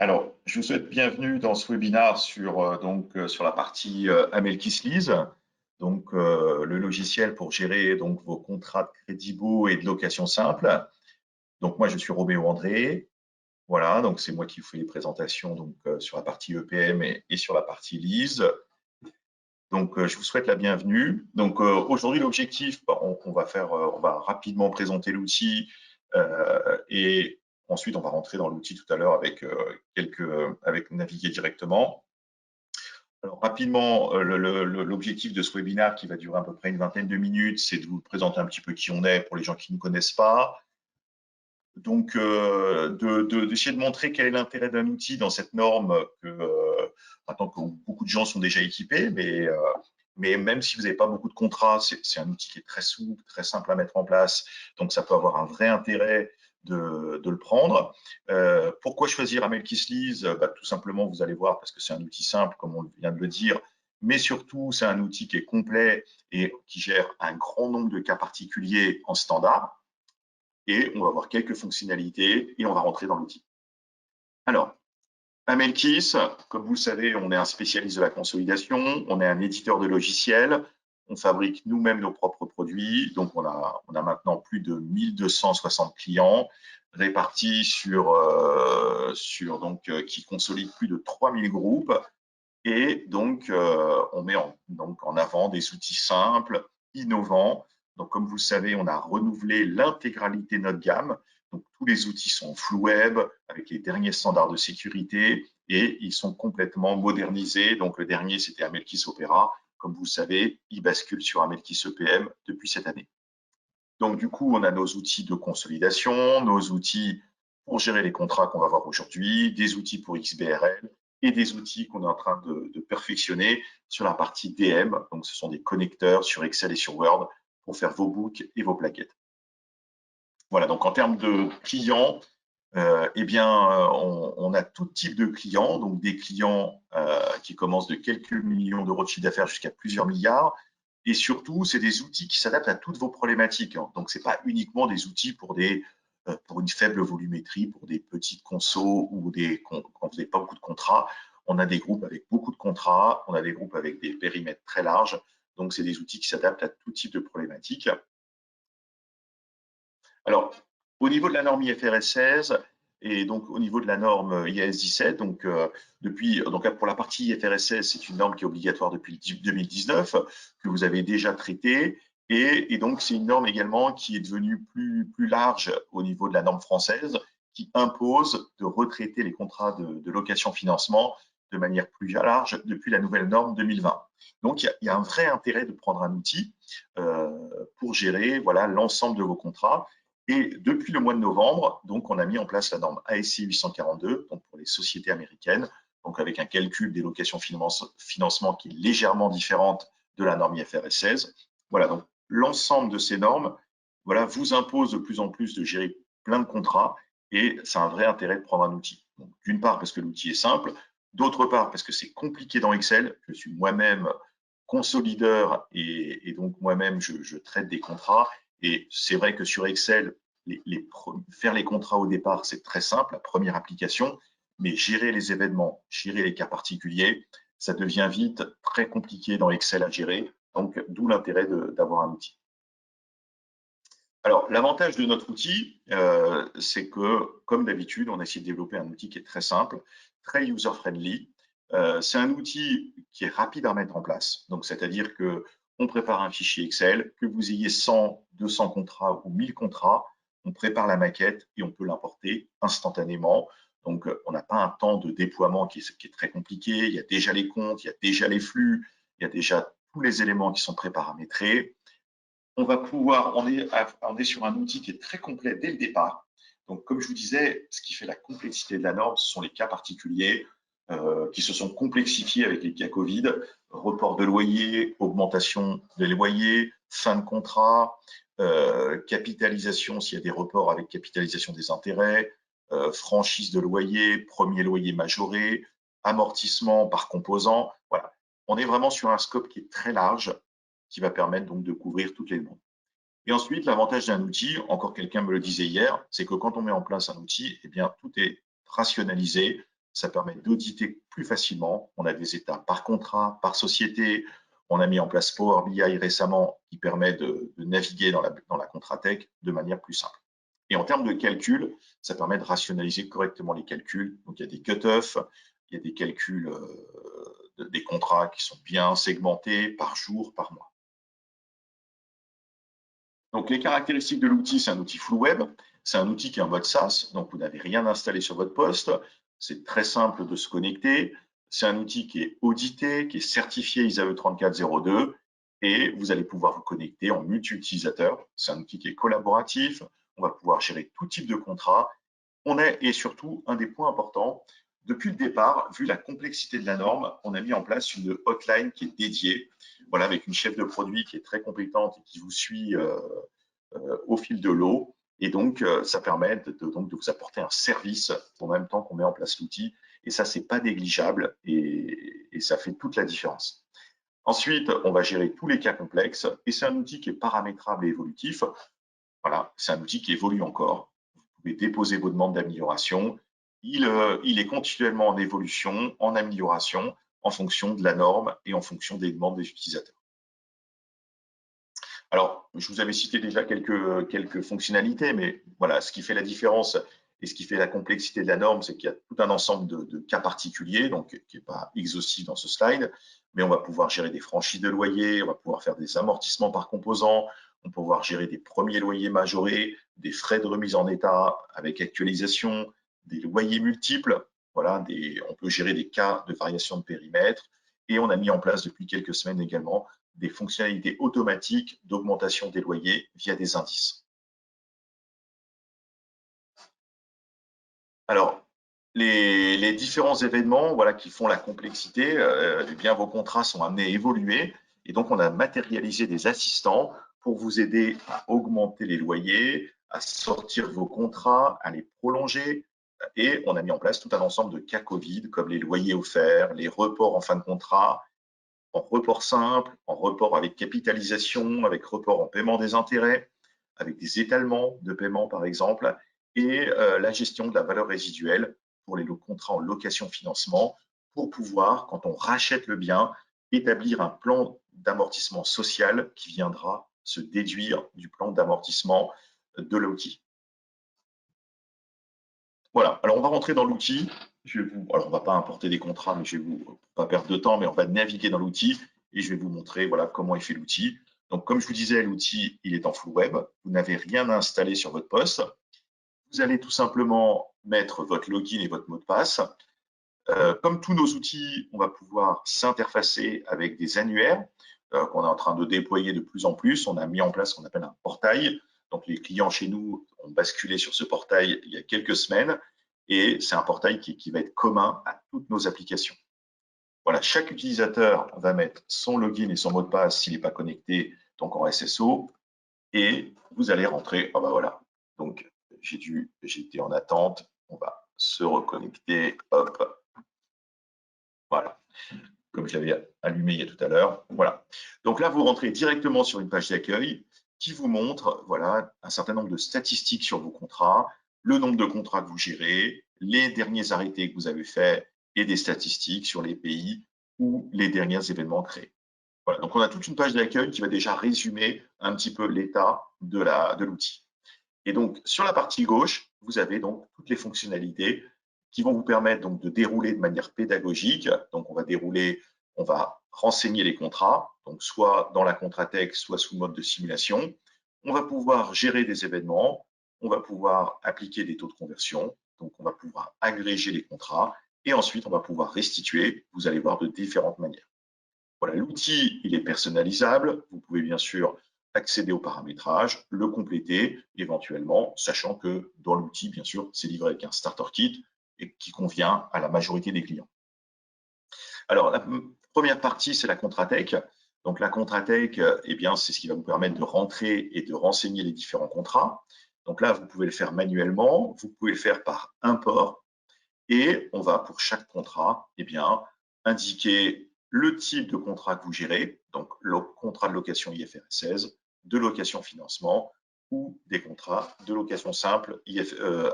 Alors, je vous souhaite bienvenue dans ce webinaire sur la partie Amelkislease, le logiciel pour gérer vos contrats de crédit beau et de location simple. Donc moi je suis Roméo André, voilà, donc c'est moi qui vous fais les présentations sur la partie EPM et sur la partie lease. Je vous souhaite la bienvenue. Aujourd'hui l'objectif, on va rapidement présenter l'outil et ensuite on va rentrer dans l'outil tout à l'heure avec naviguer directement. Alors rapidement, l'objectif de ce webinaire qui va durer à peu près une vingtaine de minutes, c'est de vous présenter un petit peu qui on est pour les gens qui ne connaissent pas. D'essayer de montrer quel est l'intérêt d'un outil dans cette norme maintenant que beaucoup de gens sont déjà équipés, mais même si vous n'avez pas beaucoup de contrats, c'est un outil qui est très souple, très simple à mettre en place, donc ça peut avoir un vrai intérêt de le prendre. Pourquoi choisir Amelkislease? Tout simplement, vous allez voir, parce que c'est un outil simple, comme on vient de le dire, mais surtout, c'est un outil qui est complet et qui gère un grand nombre de cas particuliers en standard. Et on va voir quelques fonctionnalités et on va rentrer dans l'outil. Alors, Amelkis, comme vous le savez, on est un spécialiste de la consolidation, on est un éditeur de logiciels, on fabrique nous-mêmes nos propres produits, donc on a maintenant plus de 1260 clients répartis qui consolident plus de 3000 groupes et on met en avant des outils simples, innovants. Donc, comme vous le savez, on a renouvelé l'intégralité de notre gamme. Donc, tous les outils sont full web avec les derniers standards de sécurité et ils sont complètement modernisés. Donc, le dernier, c'était Amelkis Opera. Comme vous le savez, il bascule sur Amelkis EPM depuis cette année. Donc, du coup, on a nos outils de consolidation, nos outils pour gérer les contrats qu'on va voir aujourd'hui, des outils pour XBRL et des outils qu'on est en train de perfectionner sur la partie DM. Donc, ce sont des connecteurs sur Excel et sur Word pour faire vos books et vos plaquettes. Voilà, donc en termes de clients, on a tout type de clients, donc des clients qui commencent de quelques millions d'euros de chiffre d'affaires jusqu'à plusieurs milliards. Et surtout, c'est des outils qui s'adaptent à toutes vos problématiques. Donc, ce n'est pas uniquement des outils pour une faible volumétrie, pour des petites consos ou quand vous n'avez pas beaucoup de contrats. On a des groupes avec beaucoup de contrats, on a des groupes avec des périmètres très larges. Donc, c'est des outils qui s'adaptent à tout type de problématiques. Alors, au niveau de la norme IFRS 16 et donc au niveau de la norme IAS 17, pour la partie IFRS 16, c'est une norme qui est obligatoire depuis 2019, que vous avez déjà traitée. Et donc, c'est une norme également qui est devenue plus large au niveau de la norme française, qui impose de retraiter les contrats de location-financement de manière plus large depuis la nouvelle norme 2020. Donc, il y a un vrai intérêt de prendre un outil pour gérer l'ensemble de vos contrats. Et depuis le mois de novembre, donc, on a mis en place la norme ASC 842 donc pour les sociétés américaines, donc avec un calcul des locations financement qui est légèrement différente de la norme IFRS 16. Voilà, donc l'ensemble de ces normes vous impose de plus en plus de gérer plein de contrats et c'est un vrai intérêt de prendre un outil. D'une part parce que l'outil est simple, d'autre part parce que c'est compliqué dans Excel. Je suis moi-même consolideur et donc moi-même je traite des contrats. Et c'est vrai que sur Excel, faire les contrats au départ, c'est très simple, la première application, mais gérer les événements, gérer les cas particuliers, ça devient vite très compliqué dans Excel à gérer, donc d'où l'intérêt d'avoir un outil. Alors, l'avantage de notre outil, c'est que, comme d'habitude, on essaie de développer un outil qui est très simple, très user-friendly. C'est un outil qui est rapide à mettre en place. Donc, c'est-à-dire que on prépare un fichier Excel, que vous ayez 100, 200 contrats ou 1000 contrats, on prépare la maquette et on peut l'importer instantanément. Donc, on n'a pas un temps de déploiement qui est très compliqué. Il y a déjà les comptes, il y a déjà les flux, il y a déjà tous les éléments qui sont préparamétrés. On est sur un outil qui est très complet dès le départ. Donc, comme je vous disais, ce qui fait la complexité de la norme, ce sont les cas particuliers qui se sont complexifiés avec les cas Covid, report de loyer, augmentation des loyers, fin de contrat, capitalisation s'il y a des reports avec capitalisation des intérêts, franchise de loyer, premier loyer majoré, amortissement par composant. Voilà, on est vraiment sur un scope qui est très large qui va permettre donc de couvrir toutes les demandes. Et ensuite, l'avantage d'un outil, encore quelqu'un me le disait hier, c'est que quand on met en place un outil, eh bien, tout est rationalisé, ça permet d'auditer plus facilement. On a des états par contrat, par société. On a mis en place Power BI récemment qui permet de naviguer dans la Contratech de manière plus simple. Et en termes de calcul, ça permet de rationaliser correctement les calculs. Donc, il y a des cut-offs, il y a des calculs des contrats qui sont bien segmentés par jour, par mois. Donc, les caractéristiques de l'outil, c'est un outil full web. C'est un outil qui est en mode SaaS, donc vous n'avez rien installé sur votre poste. C'est très simple de se connecter. C'est un outil qui est audité, qui est certifié ISAE 3402 et vous allez pouvoir vous connecter en multi-utilisateur. C'est un outil qui est collaboratif. On va pouvoir gérer tout type de contrat. Et surtout, un des points importants, depuis le départ, vu la complexité de la norme, on a mis en place une hotline qui est dédiée, voilà, avec une chef de produit qui est très compétente et qui vous suit au fil de l'eau. Et donc, ça permet de vous apporter un service en même temps qu'on met en place l'outil. Et ça, c'est pas négligeable et ça fait toute la différence. Ensuite, on va gérer tous les cas complexes et c'est un outil qui est paramétrable et évolutif. Voilà, c'est un outil qui évolue encore. Vous pouvez déposer vos demandes d'amélioration. Il est continuellement en évolution, en amélioration, en fonction de la norme et en fonction des demandes des utilisateurs. Alors, je vous avais cité déjà quelques fonctionnalités, mais voilà, ce qui fait la différence et ce qui fait la complexité de la norme, c'est qu'il y a tout un ensemble de cas particuliers, donc qui n'est pas exhaustif dans ce slide, mais on va pouvoir gérer des franchises de loyer, on va pouvoir faire des amortissements par composant, on va pouvoir gérer des premiers loyers majorés, des frais de remise en état avec actualisation, des loyers multiples, voilà, on peut gérer des cas de variation de périmètre, et on a mis en place depuis quelques semaines également des fonctionnalités automatiques d'augmentation des loyers via des indices. Alors, les différents événements voilà, qui font la complexité, eh bien, vos contrats sont amenés à évoluer et donc on a matérialisé des assistants pour vous aider à augmenter les loyers, à sortir vos contrats, à les prolonger et on a mis en place tout un ensemble de cas Covid comme les loyers offerts, les reports en fin de contrat, en report simple, en report avec capitalisation, avec report en paiement des intérêts, avec des étalements de paiement par exemple, et la gestion de la valeur résiduelle pour les contrats en location-financement pour pouvoir, quand on rachète le bien, établir un plan d'amortissement social qui viendra se déduire du plan d'amortissement de l'outil. Voilà, alors on va rentrer dans l'outil. Alors on ne va pas importer des contrats, mais je vais vous, pas perdre de temps, mais on va naviguer dans l'outil et je vais vous montrer voilà, comment est fait l'outil. Donc comme je vous disais, l'outil il est en full web. Vous n'avez rien à installer sur votre poste. Vous allez tout simplement mettre votre login et votre mot de passe. Comme tous nos outils, on va pouvoir s'interfacer avec des annuaires qu'on est en train de déployer de plus en plus. On a mis en place ce qu'on appelle un portail. Donc, les clients chez nous ont basculé sur ce portail il y a quelques semaines et c'est un portail qui va être commun à toutes nos applications. Voilà, chaque utilisateur va mettre son login et son mot de passe s'il n'est pas connecté, donc en SSO, et vous allez rentrer. Ah ben voilà, donc j'étais en attente. On va se reconnecter. Hop, voilà, comme je l'avais allumé il y a tout à l'heure. Voilà. Donc là, vous rentrez directement sur une page d'accueil qui vous montre voilà, un certain nombre de statistiques sur vos contrats, le nombre de contrats que vous gérez, les derniers arrêtés que vous avez faits et des statistiques sur les pays ou les derniers événements créés. Voilà. Donc, on a toute une page d'accueil qui va déjà résumer un petit peu l'état de l'outil. Et donc, sur la partie gauche, vous avez donc toutes les fonctionnalités qui vont vous permettre donc de dérouler de manière pédagogique. Donc, on va renseigner les contrats, donc soit dans la Contratech, soit sous mode de simulation. On va pouvoir gérer des événements, on va pouvoir appliquer des taux de conversion, donc on va pouvoir agréger les contrats et ensuite on va pouvoir restituer. Vous allez voir de différentes manières. Voilà, l'outil, il est personnalisable. Vous pouvez bien sûr accéder au paramétrage, le compléter éventuellement, sachant que dans l'outil, bien sûr, c'est livré avec un starter kit et qui convient à la majorité des clients. Alors, la première partie, c'est la Contratech. Donc, la Contratech, eh bien, c'est ce qui va vous permettre de rentrer et de renseigner les différents contrats. Donc là, vous pouvez le faire manuellement, vous pouvez le faire par import et on va, pour chaque contrat, eh bien, indiquer le type de contrat que vous gérez, donc le contrat de location IFRS 16, de location financement ou des contrats de location simple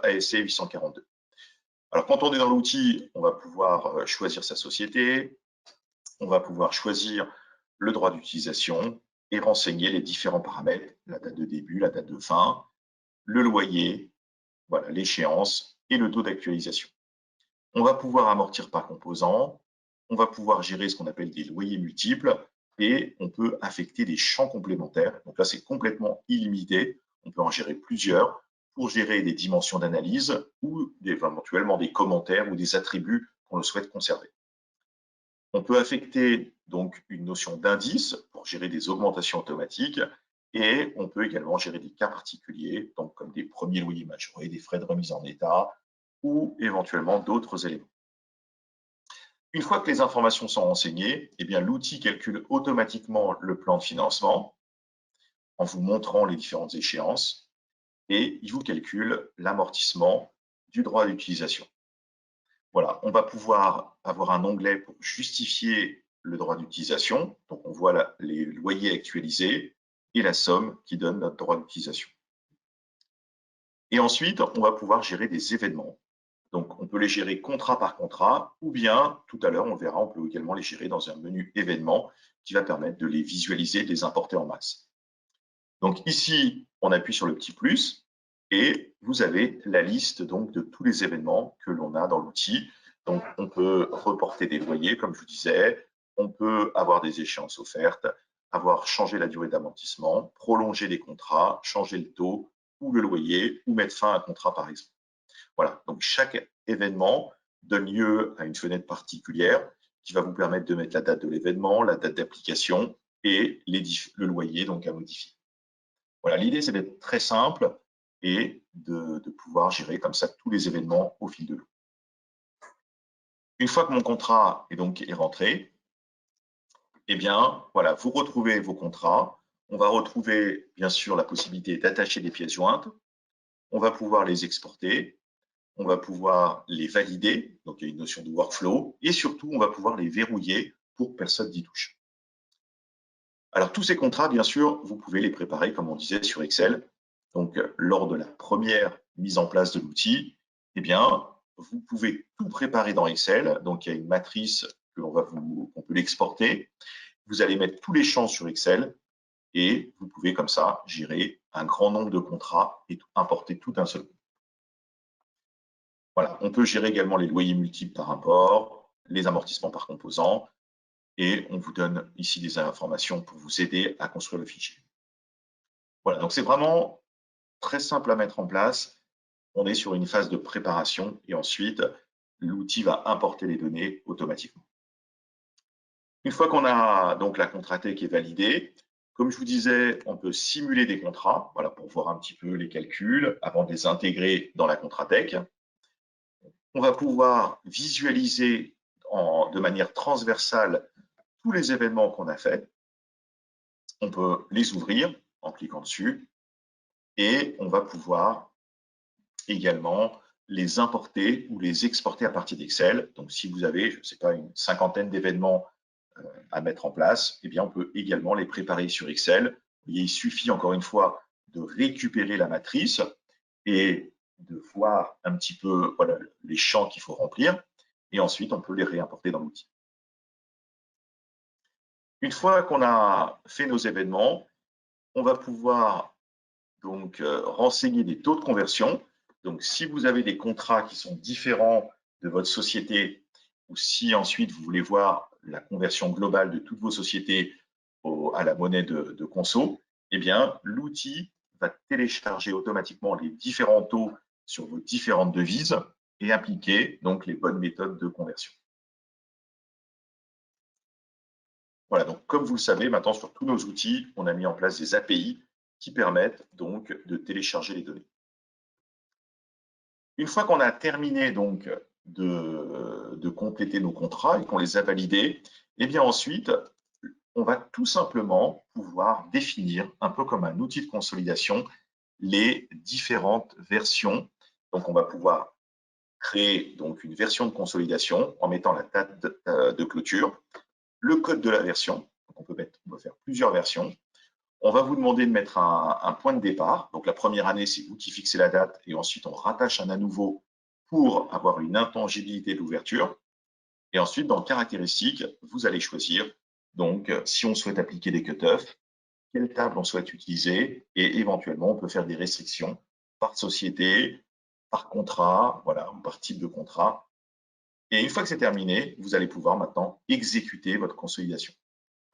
ASC 842. Alors, quand on est dans l'outil, on va pouvoir choisir sa société, on va pouvoir choisir le droit d'utilisation et renseigner les différents paramètres, la date de début, la date de fin, le loyer, voilà, l'échéance et le taux d'actualisation. On va pouvoir amortir par composant, on va pouvoir gérer ce qu'on appelle des loyers multiples et on peut affecter des champs complémentaires. Donc là, c'est complètement illimité. On peut en gérer plusieurs pour gérer des dimensions d'analyse ou éventuellement des commentaires ou des attributs qu'on le souhaite conserver. On peut affecter donc une notion d'indice pour gérer des augmentations automatiques et on peut également gérer des cas particuliers, donc comme des premiers loyers majorés, des frais de remise en état ou éventuellement d'autres éléments. Une fois que les informations sont renseignées, eh bien, l'outil calcule automatiquement le plan de financement en vous montrant les différentes échéances et il vous calcule l'amortissement du droit d'utilisation. Voilà, on va pouvoir avoir un onglet pour justifier le droit d'utilisation. Donc, on voit là les loyers actualisés et la somme qui donne notre droit d'utilisation. Et ensuite, on va pouvoir gérer des événements. Donc, on peut les gérer contrat par contrat ou bien, tout à l'heure, on verra, on peut également les gérer dans un menu événements qui va permettre de les visualiser, de les importer en masse. Donc ici, on appuie sur le petit plus et vous avez la liste donc de tous les événements que l'on a dans l'outil. Donc on peut reporter des loyers, comme je vous disais, on peut avoir des échéances offertes, avoir changé la durée d'amortissement, prolonger des contrats, changer le taux ou le loyer ou mettre fin à un contrat par exemple. Voilà, donc chaque événement donne lieu à une fenêtre particulière qui va vous permettre de mettre la date de l'événement, la date d'application et le loyer donc à modifier. Voilà, l'idée, c'est d'être très simple et de pouvoir gérer comme ça tous les événements au fil de l'eau. Une fois que mon contrat est rentré, eh bien, voilà, vous retrouvez vos contrats. On va retrouver, bien sûr, la possibilité d'attacher des pièces jointes. On va pouvoir les exporter. On va pouvoir les valider. Donc, il y a une notion de workflow. Et surtout, on va pouvoir les verrouiller pour que personne n'y touche. Alors, tous ces contrats, bien sûr, vous pouvez les préparer, comme on disait, sur Excel. Donc, lors de la première mise en place de l'outil, eh bien, vous pouvez tout préparer dans Excel. Donc, il y a une matrice qu'on peut l'exporter. Vous allez mettre tous les champs sur Excel et vous pouvez comme ça gérer un grand nombre de contrats et importer tout d'un seul coup. Voilà, on peut gérer également les loyers multiples par import, les amortissements par composant, et on vous donne ici des informations pour vous aider à construire le fichier. Voilà, donc c'est vraiment très simple à mettre en place. On est sur une phase de préparation et ensuite, l'outil va importer les données automatiquement. Une fois qu'on a donc la Contratech qui est validée, comme je vous disais, on peut simuler des contrats, voilà, pour voir un petit peu les calculs avant de les intégrer dans la Contratech. On va pouvoir visualiser de manière transversale tous les événements qu'on a faits. On peut les ouvrir en cliquant dessus et on va pouvoir également les importer ou les exporter à partir d'Excel. Donc, si vous avez, je ne sais pas, une cinquantaine d'événements à mettre en place, eh bien, on peut également les préparer sur Excel. Il suffit encore une fois de récupérer la matrice et de voir un petit peu voilà, les champs qu'il faut remplir. Et ensuite, on peut les réimporter dans l'outil. Une fois qu'on a fait nos événements, on va pouvoir donc renseigner des taux de conversion. Donc, si vous avez des contrats qui sont différents de votre société ou si ensuite vous voulez voir la conversion globale de toutes vos sociétés à la monnaie de conso, eh bien, l'outil va télécharger automatiquement les différents taux sur vos différentes devises et appliquer donc les bonnes méthodes de conversion. Voilà, donc comme vous le savez, maintenant sur tous nos outils, on a mis en place des API qui permettent donc de télécharger les données. Une fois qu'on a terminé donc de compléter nos contrats et qu'on les a validés, eh bien ensuite, on va tout simplement pouvoir définir, un peu comme un outil de consolidation, les différentes versions. Donc, on va pouvoir créer donc une version de consolidation en mettant la date de clôture, le code de la version. Donc, on peut faire plusieurs versions. On va vous demander de mettre un point de départ. Donc, la première année, c'est vous qui fixez la date et ensuite, on rattache un à nouveau pour avoir une intangibilité de l'ouverture. Et ensuite, dans caractéristiques, vous allez choisir, donc, si on souhaite appliquer des cut-offs, quelle table on souhaite utiliser, et éventuellement, on peut faire des restrictions par société, par contrat, voilà, ou par type de contrat. Et une fois que c'est terminé, vous allez pouvoir maintenant exécuter votre consolidation.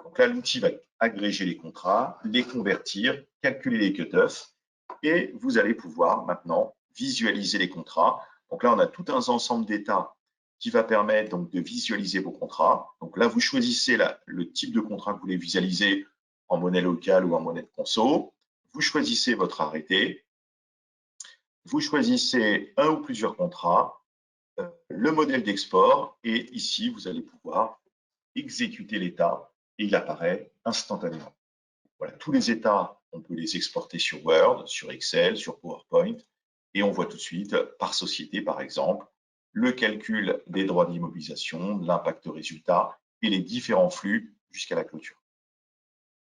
Donc là, l'outil va agréger les contrats, les convertir, calculer les cut-offs, et vous allez pouvoir maintenant visualiser les contrats. Donc là, on a tout un ensemble d'états qui va permettre donc de visualiser vos contrats. Donc là, vous choisissez le type de contrat que vous voulez visualiser en monnaie locale ou en monnaie de conso. Vous choisissez votre arrêté. Vous choisissez un ou plusieurs contrats, le modèle d'export, et ici, vous allez pouvoir exécuter l'état et il apparaît instantanément. Voilà, tous les états, on peut les exporter sur Word, sur Excel, sur PowerPoint, et on voit tout de suite, par société par exemple, le calcul des droits d'immobilisation, l'impact résultat et les différents flux jusqu'à la clôture.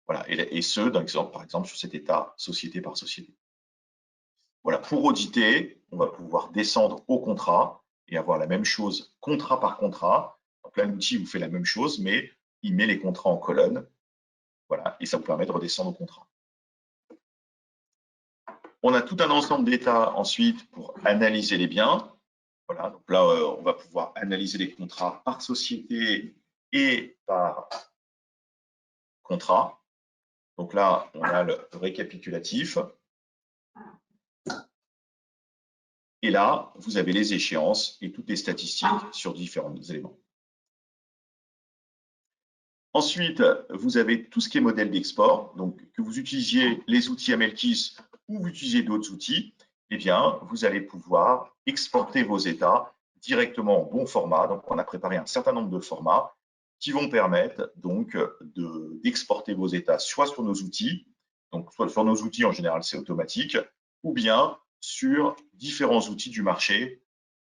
Voilà, et ce, par exemple, sur cet état société par société. Voilà, pour auditer, on va pouvoir descendre au contrat et avoir la même chose contrat par contrat. Donc là, l'outil vous fait la même chose, mais il met les contrats en colonne. Voilà, et ça vous permet de redescendre au contrat. On a tout un ensemble d'états ensuite pour analyser les biens. Voilà, donc là, on va pouvoir analyser les contrats par société et par contrat. Donc là, on a le récapitulatif. Et là, vous avez les échéances et toutes les statistiques sur différents éléments. Ensuite, vous avez tout ce qui est modèle d'export. Donc, que vous utilisiez les outils Amelkis ou vous utilisez d'autres outils, eh bien, vous allez pouvoir exporter vos états directement en bon format. Donc, on a préparé un certain nombre de formats qui vont permettre donc d'exporter vos états soit sur nos outils, donc soit sur nos outils en général c'est automatique, ou bien sur différents outils du marché.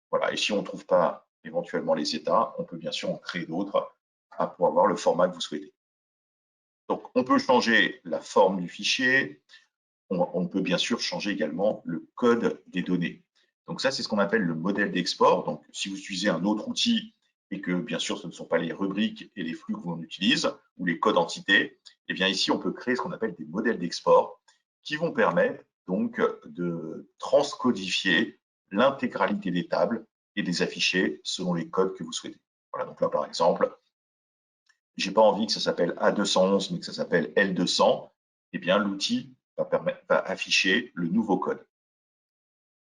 Voilà. Et si on ne trouve pas éventuellement les états, on peut bien sûr en créer d'autres pour avoir le format que vous souhaitez. Donc, on peut changer la forme du fichier. On peut bien sûr changer également le code des données. Donc ça, c'est ce qu'on appelle le modèle d'export. Donc, si vous utilisez un autre outil et que, bien sûr, ce ne sont pas les rubriques et les flux que l'on utilise ou les codes entités, eh bien ici, on peut créer ce qu'on appelle des modèles d'export qui vont permettre donc de transcodifier l'intégralité des tables et de les afficher selon les codes que vous souhaitez. Voilà, donc là, par exemple, j'ai pas envie que ça s'appelle A211, mais que ça s'appelle L200, eh bien, l'outil va afficher le nouveau code.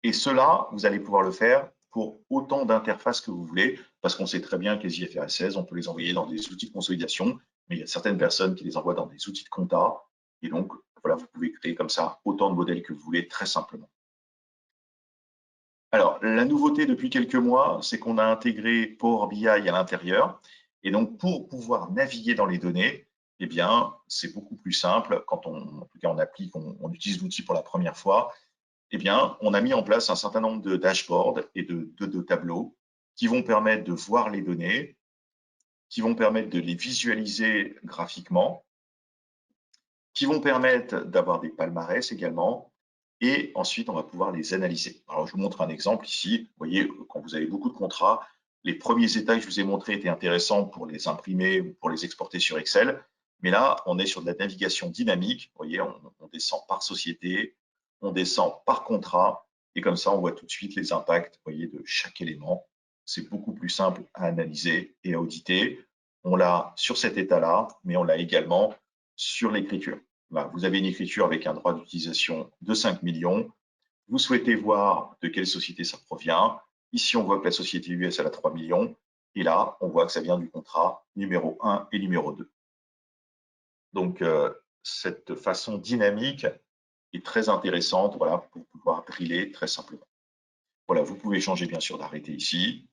Et cela, vous allez pouvoir le faire pour autant d'interfaces que vous voulez, parce qu'on sait très bien que les IFRS 16, on peut les envoyer dans des outils de consolidation, mais il y a certaines personnes qui les envoient dans des outils de compta, et donc, voilà, vous pouvez créer comme ça autant de modèles que vous voulez très simplement. Alors, la nouveauté depuis quelques mois, c'est qu'on a intégré Power BI à l'intérieur. Et donc, pour pouvoir naviguer dans les données, eh bien, c'est beaucoup plus simple quand en tout cas, on applique, on utilise l'outil pour la première fois. Eh bien, on a mis en place un certain nombre de dashboards et de tableaux qui vont permettre de voir les données, qui vont permettre de les visualiser graphiquement, qui vont permettre d'avoir des palmarès également. Et ensuite, on va pouvoir les analyser. Alors, je vous montre un exemple ici. Vous voyez, quand vous avez beaucoup de contrats, les premiers états que je vous ai montrés étaient intéressants pour les imprimer ou pour les exporter sur Excel. Mais là, on est sur de la navigation dynamique. Vous voyez, on descend par société, on descend par contrat. Et comme ça, on voit tout de suite les impacts, vous voyez, de chaque élément. C'est beaucoup plus simple à analyser et à auditer. On l'a sur cet état-là, mais on l'a également sur l'écriture. Vous avez une écriture avec un droit d'utilisation de 5 millions. Vous souhaitez voir de quelle société ça provient. Ici, on voit que la société US elle a 3 millions. Et là, on voit que ça vient du contrat numéro 1 et numéro 2. Donc, cette façon dynamique est très intéressante, voilà, pour pouvoir driller très simplement. Voilà, vous pouvez changer bien sûr d'arrêté ici.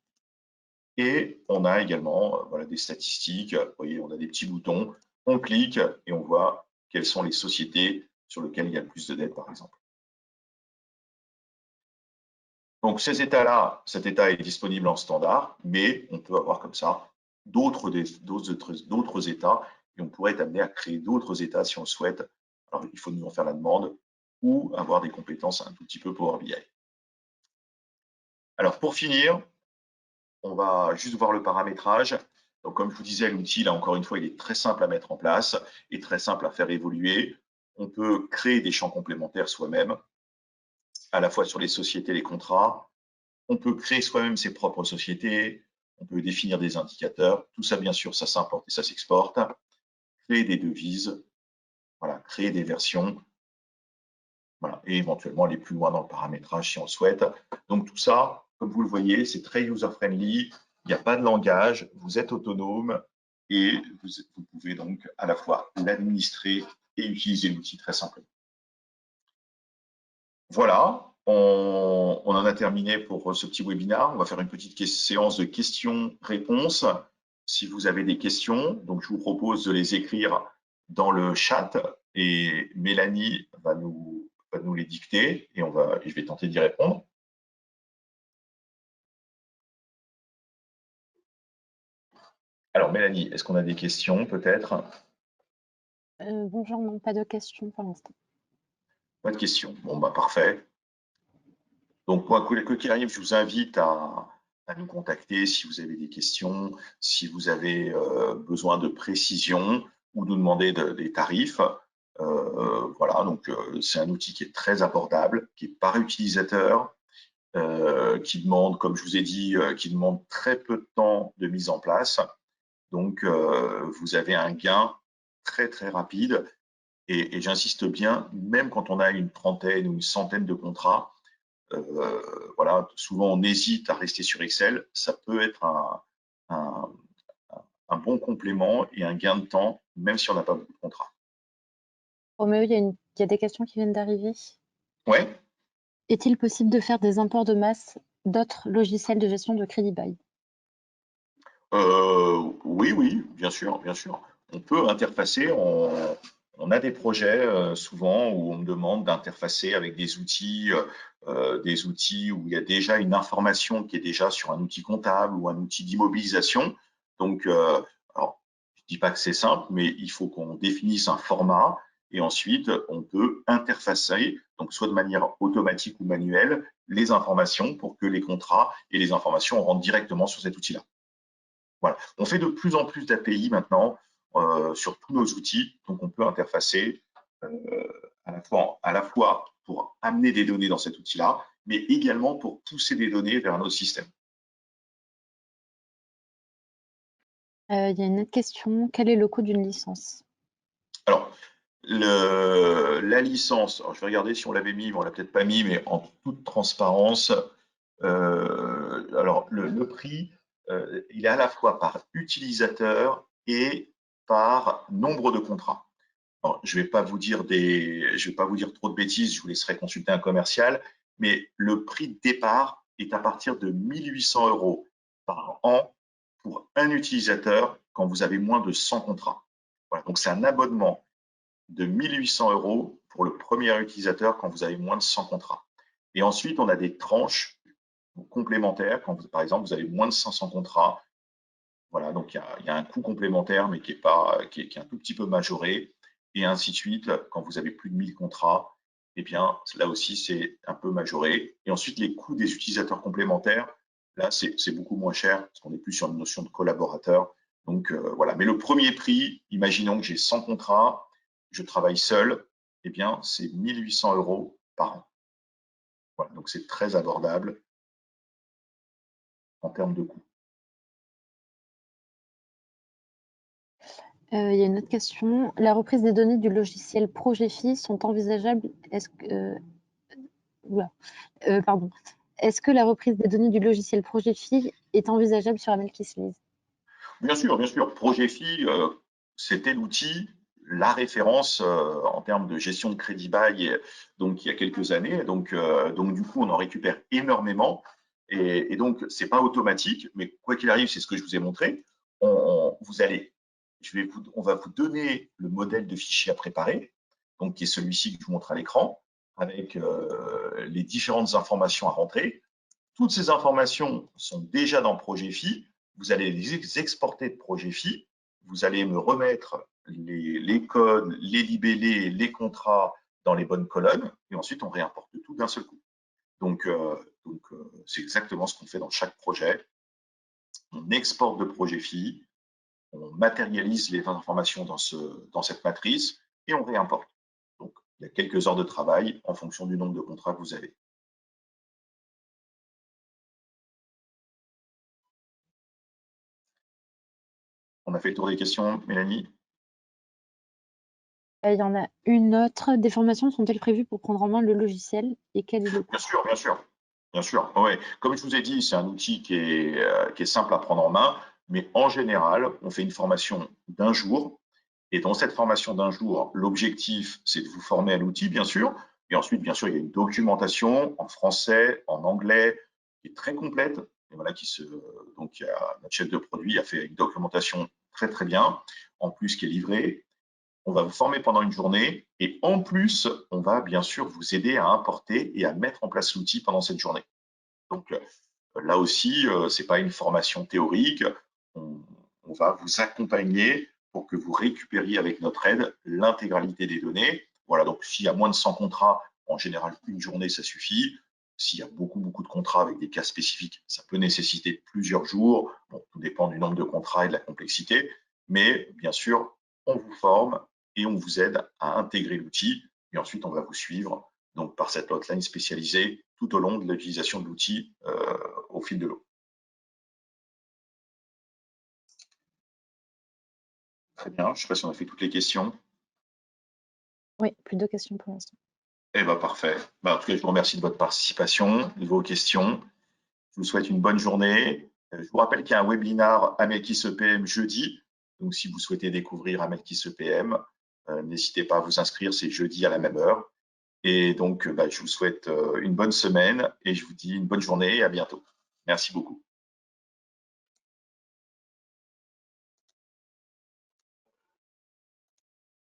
Et on a également voilà, des statistiques. Vous voyez, on a des petits boutons. On clique et on voit quelles sont les sociétés sur lesquelles il y a le plus de dettes, par exemple. Donc, ces états-là, cet état est disponible en standard, mais on peut avoir comme ça d'autres états et on pourrait être amené à créer d'autres états si on le souhaite. Alors, il faut nous en faire la demande ou avoir des compétences un tout petit peu Power BI. Alors, pour finir, on va juste voir le paramétrage. Donc, comme je vous disais, l'outil, là, encore une fois, il est très simple à mettre en place et très simple à faire évoluer. On peut créer des champs complémentaires soi-même, à la fois sur les sociétés et les contrats. On peut créer soi-même ses propres sociétés. On peut définir des indicateurs. Tout ça, bien sûr, ça s'importe et ça s'exporte. Créer des devises, voilà, créer des versions, voilà, et éventuellement aller plus loin dans le paramétrage si on le souhaite. Donc tout ça, comme vous le voyez, c'est très user-friendly, il n'y a pas de langage, vous êtes autonome et vous pouvez donc à la fois l'administrer et utiliser l'outil très simplement. Voilà, on en a terminé pour ce petit webinaire. On va faire une petite séance de questions-réponses. Si vous avez des questions, donc je vous propose de les écrire dans le chat et Mélanie va nous les dicter et je vais tenter d'y répondre. Alors Mélanie, est-ce qu'on a des questions peut-être? Bonjour, non, pas de questions pour l'instant. Pas de questions. Bon, bah parfait. Donc, quoi qu'il arrive, je vous invite à nous contacter si vous avez des questions, si vous avez besoin de précision ou nous demander des tarifs. Voilà, donc c'est un outil qui est très abordable, qui est par utilisateur, qui demande, comme je vous ai dit, qui demande très peu de temps de mise en place. Donc, vous avez un gain très, très rapide. Et j'insiste bien, même quand on a une trentaine ou une centaine de contrats, voilà, souvent on hésite à rester sur Excel. Ça peut être un bon complément et un gain de temps, même si on n'a pas beaucoup de contrats. Roméo, il y a des questions qui viennent d'arriver. Ouais. Est-il possible de faire des imports de masse d'autres logiciels de gestion de crédit bail? Oui, oui, bien sûr, bien sûr. On peut interfacer. On a des projets souvent où on me demande d'interfacer avec des outils où il y a déjà une information qui est déjà sur un outil comptable ou un outil d'immobilisation. Donc, alors, je dis pas que c'est simple, mais il faut qu'on définisse un format et ensuite on peut interfacer, donc soit de manière automatique ou manuelle, les informations pour que les contrats et les informations rentrent directement sur cet outil-là. Voilà. On fait de plus en plus d'API maintenant sur tous nos outils, donc on peut interfacer à la fois pour amener des données dans cet outil-là, mais également pour pousser des données vers un autre système. Il y a une autre question. Quel est le coût d'une licence? Alors, la licence, alors je vais regarder si on l'avait mis, mais on l'a peut-être pas mis, mais en toute transparence, alors le prix, il est à la fois par utilisateur et par nombre de contrats. Alors, je vais pas vous dire trop de bêtises, je vous laisserai consulter un commercial, mais le prix de départ est à partir de 1 800 € par an pour un utilisateur quand vous avez moins de 100 contrats. Voilà, donc c'est un abonnement de 1 800 € pour le premier utilisateur quand vous avez moins de 100 contrats. Et ensuite, on a des tranches complémentaires quand, par exemple, vous avez moins de 500 contrats. Voilà, donc il y a un coût complémentaire, mais qui est un tout petit peu majoré, et ainsi de suite. Quand vous avez plus de 1000 contrats, eh bien, là aussi, c'est un peu majoré. Et ensuite, les coûts des utilisateurs complémentaires, là, c'est beaucoup moins cher, parce qu'on est plus sur une notion de collaborateur. Donc, voilà. Mais le premier prix, imaginons que j'ai 100 contrats, je travaille seul, eh bien, c'est 1 800 € par an. Voilà, donc c'est très abordable en termes de coûts. Il y a une autre question. La reprise des données du logiciel Progefi sont envisageables? Pardon. Est-ce que la reprise des données du logiciel Progefi est envisageable sur Amelkislease? Bien sûr, bien sûr. Progefi, c'était l'outil, la référence en termes de gestion de crédit bail, donc il y a quelques années. Donc du coup, on en récupère énormément. Et donc, c'est pas automatique, mais quoi qu'il arrive, c'est ce que je vous ai montré. On va vous donner le modèle de fichier à préparer, donc qui est celui-ci que je vous montre à l'écran, avec les différentes informations à rentrer. Toutes ces informations sont déjà dans Progefi. Vous allez les exporter de Progefi. Vous allez me remettre les codes, les libellés, les contrats dans les bonnes colonnes. Et ensuite, on réimporte tout d'un seul coup. Donc, Donc, c'est exactement ce qu'on fait dans chaque projet. On exporte de projet FI, on matérialise les informations dans cette matrice et on réimporte. Donc, il y a quelques heures de travail en fonction du nombre de contrats que vous avez. On a fait le tour des questions, Mélanie? Il y en a une autre. Des formations sont-elles prévues pour prendre en main le logiciel et quel est le coût? Bien sûr, bien sûr. Bien sûr, ouais. Comme je vous ai dit, c'est un outil qui est simple à prendre en main, mais en général, on fait une formation d'1 jour. Et dans cette formation d'1 jour, l'objectif, c'est de vous former à l'outil, bien sûr. Et ensuite, bien sûr, il y a une documentation en français, en anglais, qui est très complète. Et voilà, donc, notre chef de produit a fait une documentation très, très bien, en plus qui est livrée. On va vous former pendant une journée et en plus, on va bien sûr vous aider à importer et à mettre en place l'outil pendant cette journée. Donc là aussi, ce n'est pas une formation théorique. On va vous accompagner pour que vous récupériez avec notre aide l'intégralité des données. Voilà, donc s'il y a moins de 100 contrats, en général, une journée, ça suffit. S'il y a beaucoup, beaucoup de contrats avec des cas spécifiques, ça peut nécessiter plusieurs jours. Bon, tout dépend du nombre de contrats et de la complexité. Mais bien sûr, on vous forme et on vous aide à intégrer l'outil. Et ensuite, on va vous suivre donc par cette hotline spécialisée tout au long de l'utilisation de l'outil au fil de l'eau. Très bien, je ne sais pas si on a fait toutes les questions. Oui, plus de questions pour l'instant. Eh bien, parfait. En tout cas, je vous remercie de votre participation, de vos questions. Je vous souhaite une bonne journée. Je vous rappelle qu'il y a un webinar Amelkis EPM jeudi. Donc, si vous souhaitez découvrir Amelkis EPM, n'hésitez pas à vous inscrire, c'est jeudi à la même heure. Et donc, je vous souhaite une bonne semaine et je vous dis une bonne journée et à bientôt. Merci beaucoup.